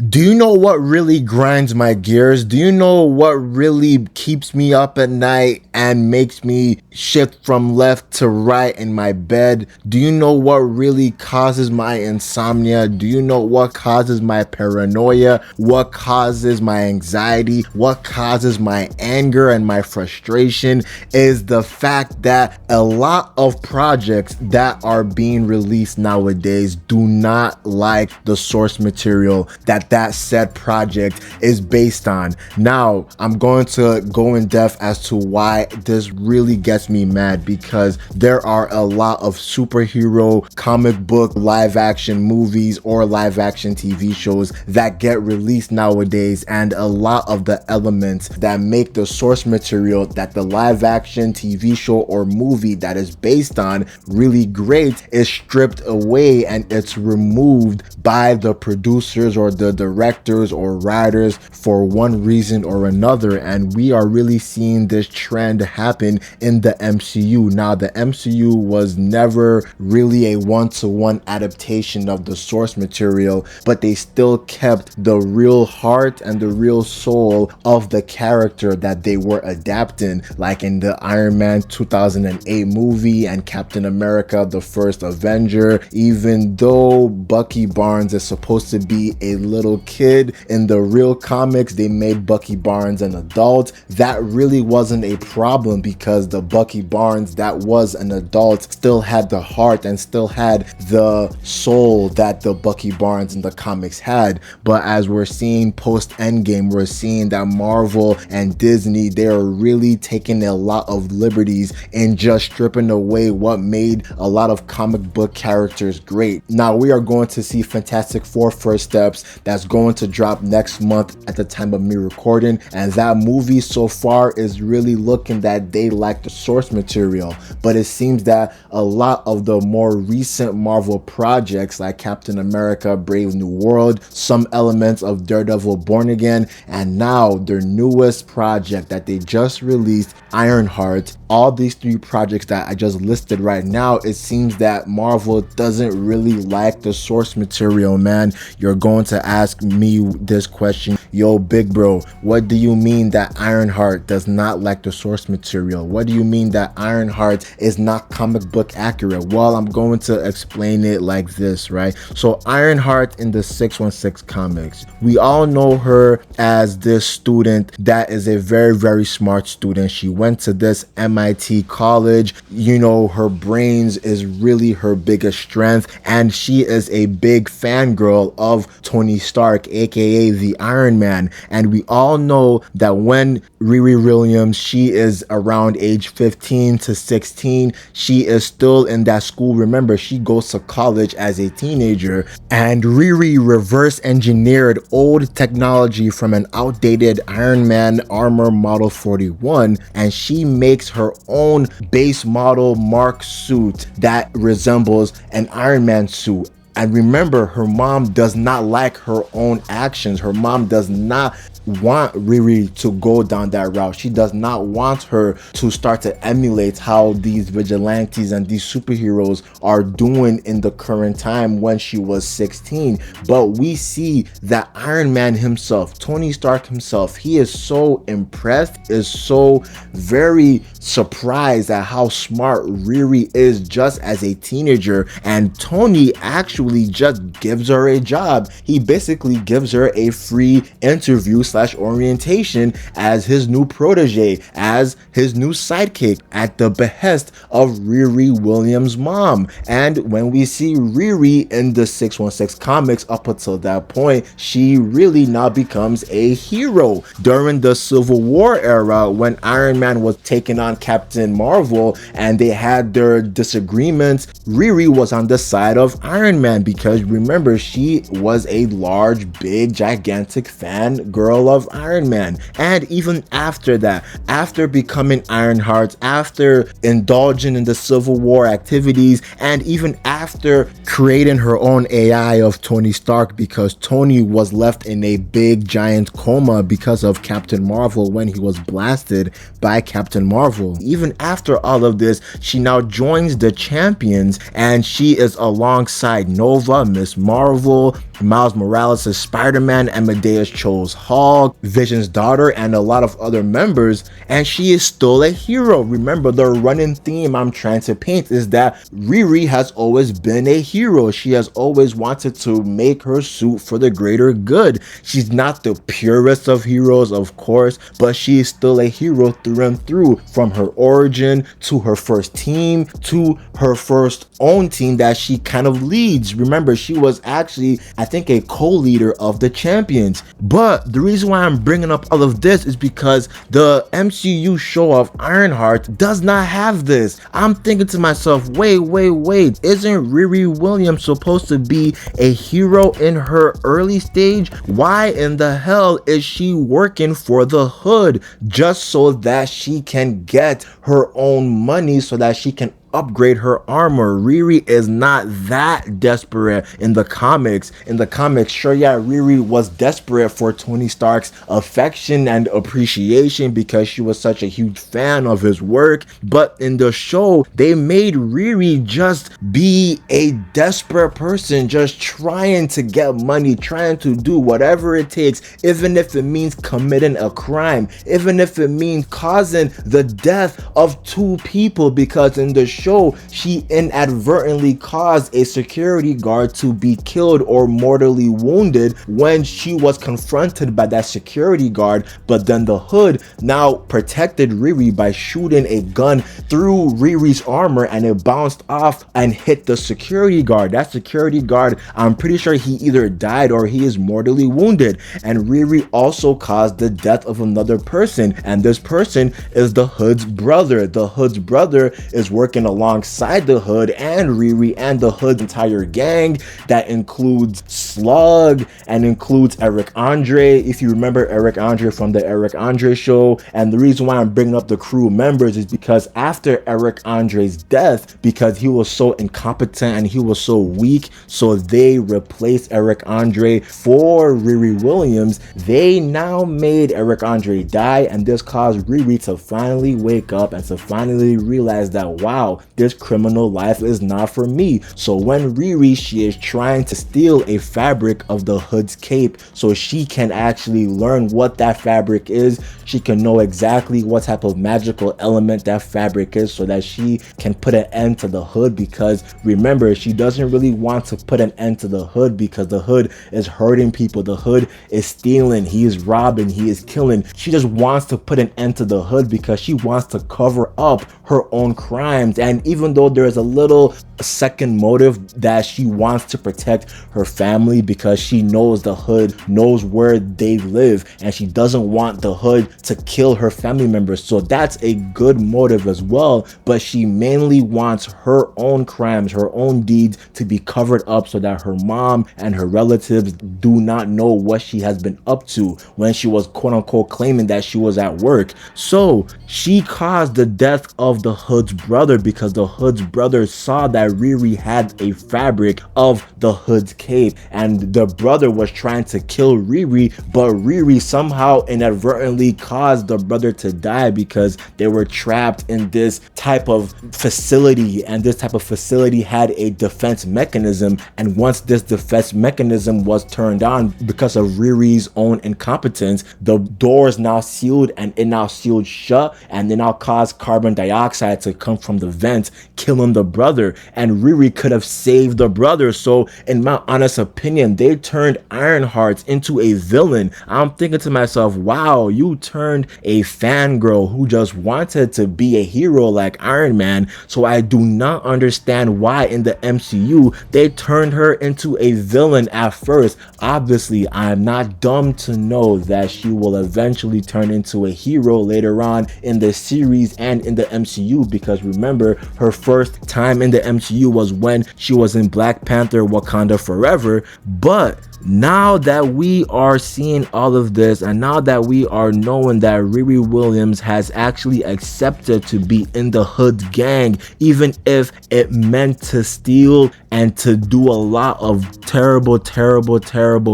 Do you know what really grinds my gears? Do you know what really keeps me up at night and makes me shift from left to right in my bed? Do you know what really causes my insomnia? Do you know what causes my paranoia? What causes my anxiety? What causes my anger and my frustration is the fact that a lot of projects that are being released nowadays do not like the source material that said project is based on. Now, I'm going to go in depth as to why this really gets me mad, because there are a lot of superhero comic book live action movies or live action TV shows that get released nowadays, and a lot of the elements that make the source material that the live action TV show or movie that is based on really great is stripped away and it's removed by the producers or the directors or writers for one reason or another. And we are really seeing this trend happen in the MCU. Now, the MCU was never really a one-to-one adaptation of the source material, but they still kept the real heart and the real soul of the character that they were adapting, like in the Iron Man 2008 movie and Captain America the First Avenger. Even though Bucky Barnes is supposed to be a little kid, in the real comics they made Bucky Barnes an adult. That really wasn't a problem, because the Bucky Barnes that was an adult still had the heart and still had the soul that the Bucky Barnes in the comics had. But as we're seeing post Endgame, we're seeing that Marvel and Disney, they are really taking a lot of liberties in just stripping away what made a lot of comic book characters great. Now, we are going to see Fantastic Four First Steps that's going to drop next month at the time of me recording, and that movie so far is really looking that they like the source material. But it seems that a lot of the more recent Marvel projects like Captain America Brave New World, some elements of Daredevil Born Again, and now their newest project that they just released, Ironheart, all these three projects that I just listed right now, it seems that Marvel doesn't really like the source material, man. You're going to ask me this question: yo, big bro, what do you mean that Ironheart does not like the source material? What do you mean that Ironheart is not comic book accurate? Well, I'm going to explain it like this, right? So Ironheart in the 616 comics, we all know her as this student that is a very, very smart student. She went to this MIT college. You know, her brains is really her biggest strength, and she is a big fangirl of Tony Stark, aka the Iron Man. And we all know that when Riri Williams, she is around age 15 to 16, she is still in that school. Remember, she goes to college as a teenager, and Riri reverse engineered old technology from an outdated Iron Man armor model 41, and she makes her own base model Mark suit that resembles an Iron Man suit. And remember, her mom does not like her own actions. Her mom does not want Riri to go down that route. She does not want her to start to emulate how these vigilantes and these superheroes are doing in the current time when she was 16. But we see that Iron Man himself, Tony Stark himself, he is so impressed, is so very surprised at how smart Riri is just as a teenager. And Tony actually just gives her a job. He basically gives her a free interview / orientation as his new protege, as his new sidekick, at the behest of Riri Williams' mom. And when we see Riri in the 616 comics, up until that point, she really now becomes a hero. During the Civil War era, when Iron Man was taking on Captain Marvel and they had their disagreements, Riri was on the side of Iron Man, because remember, she was a large, big, gigantic fan girl role of Iron Man. And even after that, after becoming Ironheart, after indulging in the Civil War activities, and even after creating her own AI of Tony Stark, because Tony was left in a big giant coma because of Captain Marvel when he was blasted by Captain Marvel. Even after all of this, she now joins the Champions, and she is alongside Nova, Miss Marvel, Miles Morales as Spider-Man, Amadeus Cho's Hulk, Vision's daughter, and a lot of other members, and she is still a hero. Remember, the running theme I'm trying to paint is that Riri has always been a hero. She has always wanted to make her suit for the greater good. She's not the purest of heroes, of course, but she is still a hero through and through, from her origin to her first team to her first own team that she kind of leads. Remember, she was actually, I think, a co-leader of the Champions. But the reason why I'm bringing up all of this is because the MCU show of Ironheart does not have this. I'm thinking to myself, wait, isn't Riri Williams supposed to be a hero in her early stage? Why in the hell is she working for the Hood just so that she can get her own money, so that she can upgrade her armor? Riri is not that desperate in the comics. In the comics, sure, yeah, Riri was desperate for Tony Stark's affection and appreciation because she was such a huge fan of his work. But in the show, they made Riri just be a desperate person, just trying to get money, trying to do whatever it takes, even if it means committing a crime, even if it means causing the death of two people, because in the show, she inadvertently caused a security guard to be killed or mortally wounded when she was confronted by that security guard. But then the Hood now protected Riri by shooting a gun through Riri's armor, and it bounced off and hit the security guard. That security guard, I'm pretty sure he either died or he is mortally wounded. And Riri also caused the death of another person, and this person is the Hood's brother. The Hood's brother is working alongside the Hood and Riri and the Hood's entire gang. That includes Slug and includes Eric Andre, if you remember Eric Andre from the Eric Andre show. And the reason why I'm bringing up the crew members is because after Eric Andre's death, because he was so incompetent and he was so weak, so they replaced Eric Andre for Riri Williams. They now made Eric Andre die, and this caused Riri to finally wake up and to finally realize that, wow, this criminal life is not for me. So when Riri, she is trying to steal a fabric of the Hood's cape so she can actually learn what that fabric is. She can know exactly what type of magical element that fabric is so that she can put an end to the Hood, because remember, she doesn't really want to put an end to the Hood because the Hood is hurting people. The Hood is stealing, he is robbing, he is killing. She just wants to put an end to the Hood because she wants to cover up her own crimes. And even though there is a little second motive that she wants to protect her family because she knows the Hood knows where they live and she doesn't want the Hood to kill her family members, so that's a good motive as well. But she mainly wants her own crimes, her own deeds to be covered up so that her mom and her relatives do not know what she has been up to when she was quote unquote claiming that she was at work. So she caused the death of the Hood's brother because the Hood's brother saw that Riri had a fabric of the Hood's cape, and the brother was trying to kill Riri, but Riri somehow inadvertently caused the brother to die because they were trapped in this type of facility, and this type of facility had a defense mechanism. And once this defense mechanism was turned on because of Riri's own incompetence, the doors now sealed, and it now sealed shut, and they now caused carbon dioxide to come from the vent, killing the brother. And Riri could have saved the brother. So in my honest opinion, they turned Ironheart into a villain. I'm thinking to myself, wow, you turned a fangirl who just wanted to be a hero like Iron Man. So I do not understand why in the MCU they turned her into a villain at first. Obviously, I'm not dumb to know that she will eventually turn into a hero later on in the series and in the MCU, because remember, her first time in the MCU was when she was in Black Panther Wakanda Forever. But now that we are seeing all of this, and now that we are knowing that Riri Williams has actually accepted to be in the Hood gang, even if it meant to steal and to do a lot of terrible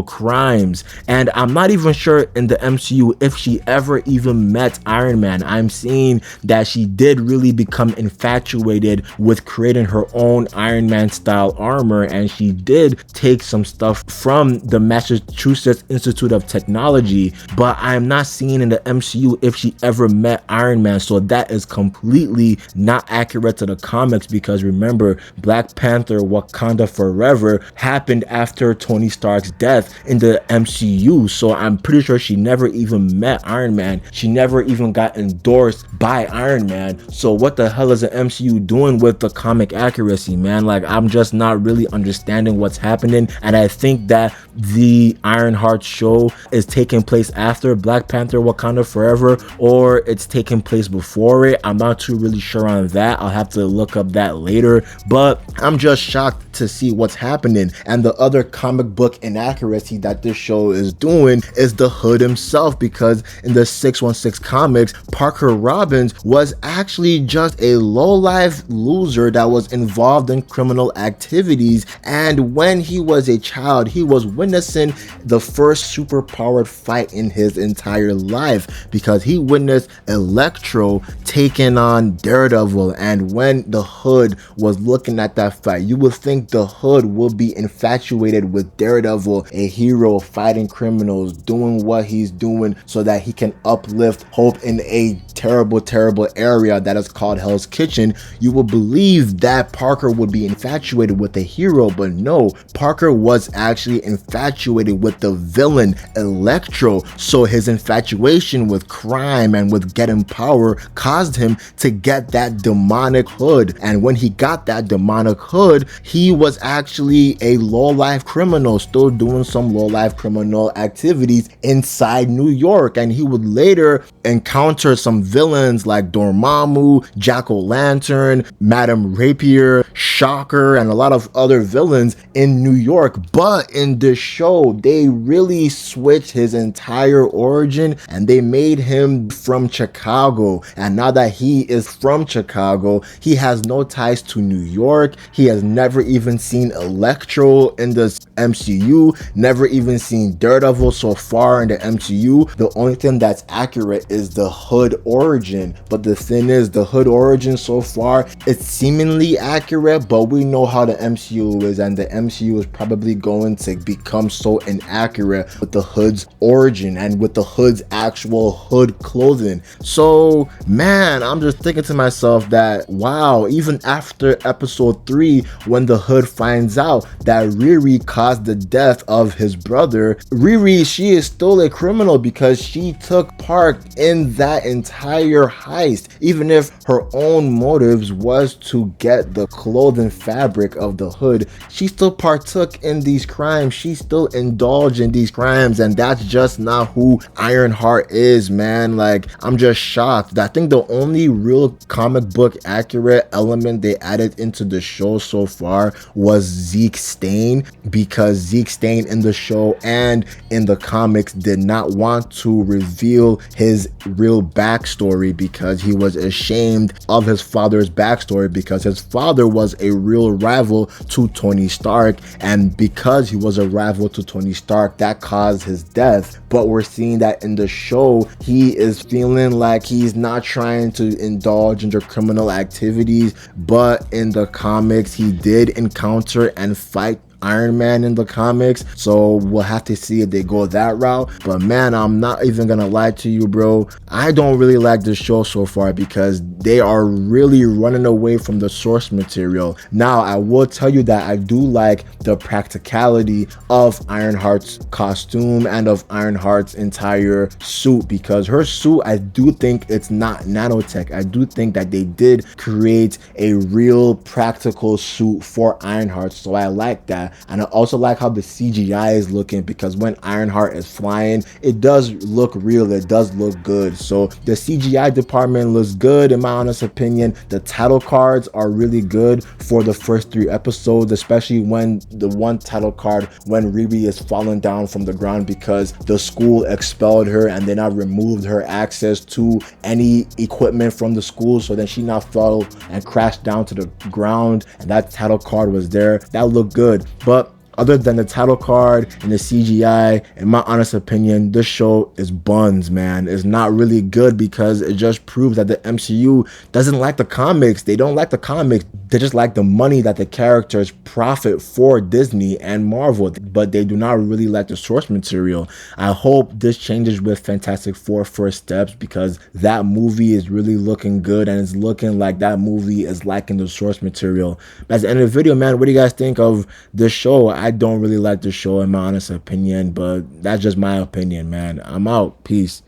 crimes. And I'm not even sure in the MCU if she ever even met Iron Man. I'm seeing that she did really become infatuated with creating her own Iron Man style armor, and she did take some stuff from the Massachusetts Institute of Technology, but I'm not seeing in the MCU if she ever met Iron Man. So that is completely not accurate to the comics, because remember, Black Panther Wakanda Forever happened after Tony Stark's death in the MCU. So I'm pretty sure she never even met Iron Man. She never even got endorsed by Iron Man. So what the hell is the MCU doing with the comic accuracy, man? Like, I'm just not really understanding what's happening. And I think that the Ironheart show is taking place after Black Panther Wakanda Forever, or it's taking place before it. I'm not too really sure on that. I'll have to look up that later, but I'm just shocked to see what's happening. And the other comic book inaccuracy that this show is doing is the Hood himself, because in the 616 comics, Parker Robbins was actually just a low-life loser that was involved in criminal activities. And when he was a child, he was witnessing the first super-powered fight in his entire life, because he witnessed Electro taking on Daredevil. And when the Hood was looking at that fight, you would think the Hood will be infatuated with Daredevil, a hero fighting criminals, doing what he's doing so that he can uplift hope in a terrible area that is called Hell's Kitchen. You would believe that Parker would be infatuated with the hero, but no, Parker was actually infatuated with the villain Electro. So his infatuation with crime and with getting power caused him to get that demonic hood. And when he got that demonic hood, he was actually a low-life criminal, still doing some low-life criminal activities inside New York. And he would later encounter some villains like Dormammu, Jack-O-Lantern, Madame Rapier, Shocker, and a lot of other villains in New York. But in this show, they really switched his entire origin and they made him from Chicago. And now that he is from Chicago, he has no ties to New York. He has never even seen Electro in the MCU, never even seen Daredevil so far in the MCU. The only thing that's accurate is the Hood origin. But the thing is, the Hood origin so far, it's seemingly accurate, but we know how the MCU is, and the MCU is probably going to become so inaccurate with the Hood's origin and with the Hood's actual Hood clothing. So man, I'm just thinking to myself that wow, even after episode 3, when the Hood finds out that Riri caused the death of his brother, Riri, she is still a criminal because she took part in that entire heist. Even if her own motives was to get the clothing fabric of the Hood, she still partook in these crimes. She still indulged in these crimes, and that's just not who Ironheart is, man. Like, I'm just shocked. I think the only real comic book accurate element they added into the show so far was Zeke Stane, because Zeke Stane in the show and in the comics did not want to reveal his real backstory because he was ashamed of his father's backstory, because his father was a real rival to Tony Stark, and because he was a rival to Tony Stark, that caused his death. But we're seeing that in the show, he is feeling like he's not trying to indulge into criminal activities, but in the comics, he did encounter and fight Iron Man in the comics, so we'll have to see if they go that route. But man, I'm not even gonna lie to you, bro, I don't really like this show so far because they are really running away from the source material. Now, I will tell you that I do like the practicality of Ironheart's costume and of Ironheart's entire suit, because her suit, I do think it's not nanotech. I do think that they did create a real practical suit for Ironheart, so I like that. And I also like how the CGI is looking, because when Ironheart is flying, it does look real, it does look good. So the CGI department looks good in my honest opinion. The title cards are really good for the first 3 episodes, especially when the one title card when Riri is falling down from the ground because the school expelled her and then I removed her access to any equipment from the school, so then she now fell and crashed down to the ground, and that title card was there. That looked good. But other than the title card and the CGI, in my honest opinion, this show is buns, man. It's not really good because it just proves that the MCU doesn't like the comics. They don't like the comics. They just like the money that the characters profit for Disney and Marvel, but they do not really like the source material. I hope this changes with Fantastic Four First Steps, because that movie is really looking good and it's looking like that movie is liking the source material. That's the end of the video, man. What do you guys think of this show? I don't really like the show in my honest opinion, but that's just my opinion, man. I'm out. Peace.